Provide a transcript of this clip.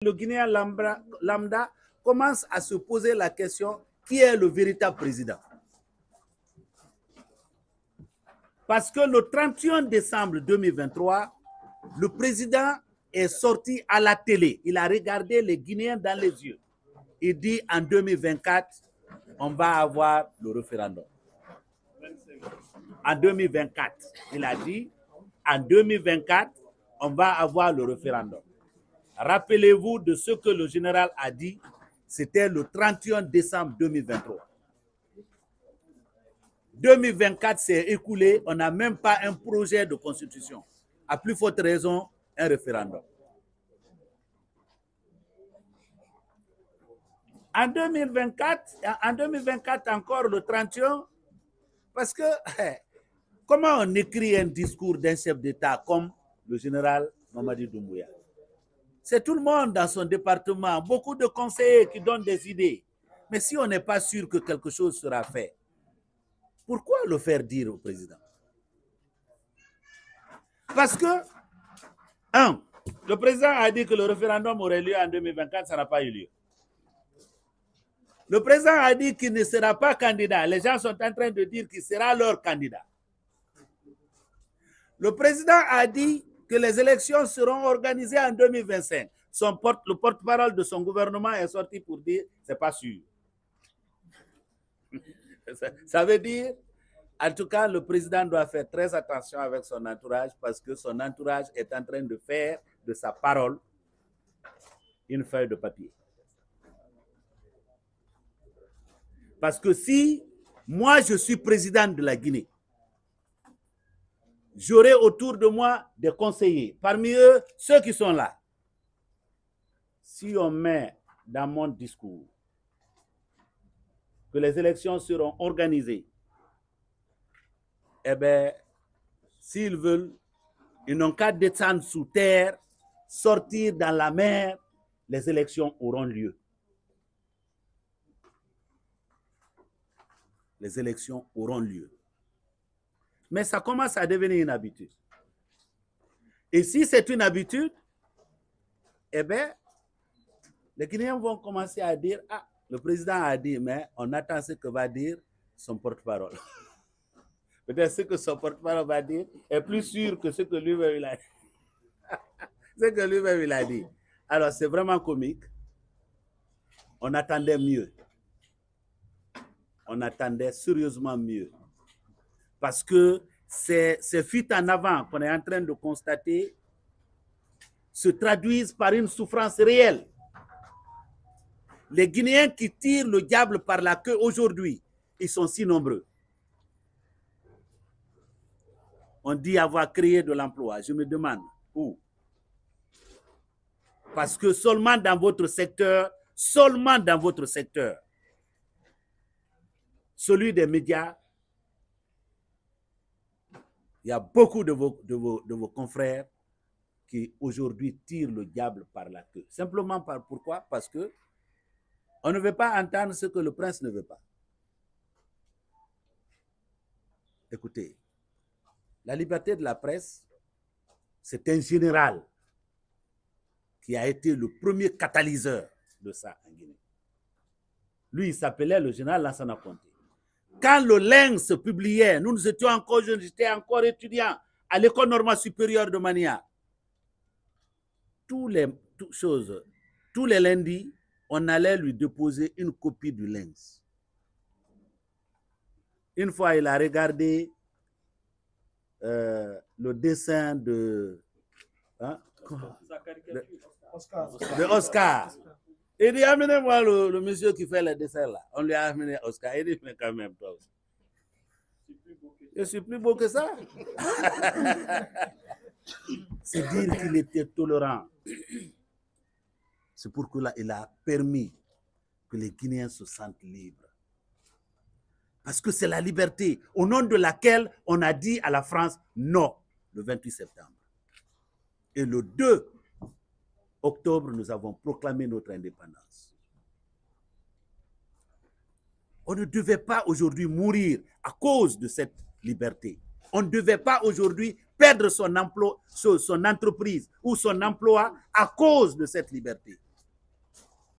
Le Guinéen lambda commence à se poser la question qui est le véritable président. Parce que le 31 décembre 2023, le président est sorti à la télé. Il a regardé les Guinéens dans les yeux. Il dit en 2024, on va avoir le référendum. En 2024, il a dit, en 2024, on va avoir le référendum. Rappelez-vous de ce que le général a dit, c'était le 31 décembre 2023. 2024 s'est écoulé, on n'a même pas un projet de constitution. À plus forte raison, un référendum. En 2024 encore le 31, parce que comment on écrit un discours d'un chef d'État comme le général Mamadi Doumbouya? C'est tout le monde dans son département, beaucoup de conseillers qui donnent des idées. Mais si on n'est pas sûr que quelque chose sera fait, pourquoi le faire dire au président? Parce que, le président a dit que le référendum aurait lieu en 2024, ça n'a pas eu lieu. Le président a dit qu'il ne sera pas candidat. Les gens sont en train de dire qu'il sera leur candidat. Le président a dit que les élections seront organisées en 2025. Le porte-parole de son gouvernement est sorti pour dire que ce n'est pas sûr. Ça veut dire, en tout cas, le président doit faire très attention avec son entourage parce que son entourage est en train de faire de sa parole une feuille de papier. Parce que si moi je suis président de la Guinée, j'aurai autour de moi des conseillers. Parmi eux, ceux qui sont là. Si on met dans mon discours que les élections seront organisées, eh bien, s'ils veulent, ils n'ont qu'à descendre sous terre, sortir dans la mer, les élections auront lieu. Les élections auront lieu. Mais ça commence à devenir une habitude. Et si c'est une habitude, eh bien, les Guinéens vont commencer à dire, ah, le président a dit, mais on attend ce que va dire son porte-parole. Peut-être ce que son porte-parole va dire est plus sûr que ce que lui-même il a dit. Ce que lui-même il a dit. Alors, c'est vraiment comique. On attendait mieux. On attendait sérieusement mieux. Parce que ces fuites en avant qu'on est en train de constater se traduisent par une souffrance réelle. Les Guinéens qui tirent le diable par la queue aujourd'hui, ils sont si nombreux. On dit avoir créé de l'emploi. Je me demande où? Parce que seulement dans votre secteur, celui des médias, il y a beaucoup de vos confrères qui aujourd'hui tirent le diable par la queue. Simplement pourquoi? Parce que on ne veut pas entendre ce que le prince ne veut pas. Écoutez, la liberté de la presse, c'est un général qui a été le premier catalyseur de ça en Guinée. Lui, il s'appelait le général Lansana Conté. Quand le Lynx publiait, nous étions encore jeunes, j'étais encore étudiant à l'école normale supérieure de Mania. Tous les lundis, on allait lui déposer une copie du Lynx. Une fois, il a regardé le dessin de Oscar. Il dit, amenez-moi le monsieur qui fait le dessin là. On lui a amené Oscar. Il dit, mais quand même, toi aussi. Je suis plus beau que ça. C'est dire qu'il était tolérant. C'est pourquoi il a permis que les Guinéens se sentent libres. Parce que c'est la liberté au nom de laquelle on a dit à la France non le 28 septembre. Et le 2 octobre, nous avons proclamé notre indépendance. On ne devait pas aujourd'hui mourir à cause de cette liberté. On ne devait pas aujourd'hui perdre son emploi, son entreprise ou son emploi à cause de cette liberté.